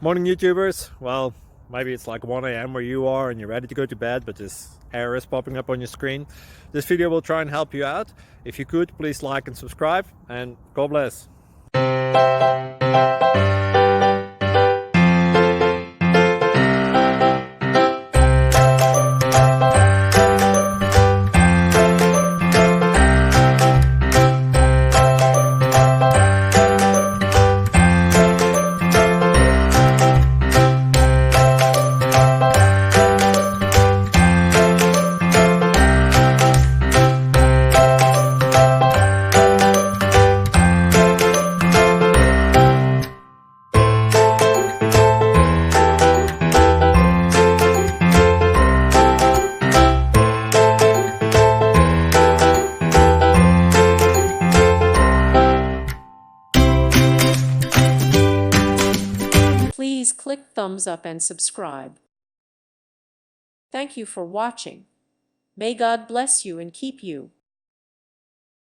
Morning, YouTubers. Well, maybe it's like 1 a.m. where you are and you're ready to go to bed, but this error is popping up on your screen. This video will try and help you out. If you could, please like and subscribe, and God bless. Please click thumbs up and subscribe. Thank you for watching. May God bless you and keep you.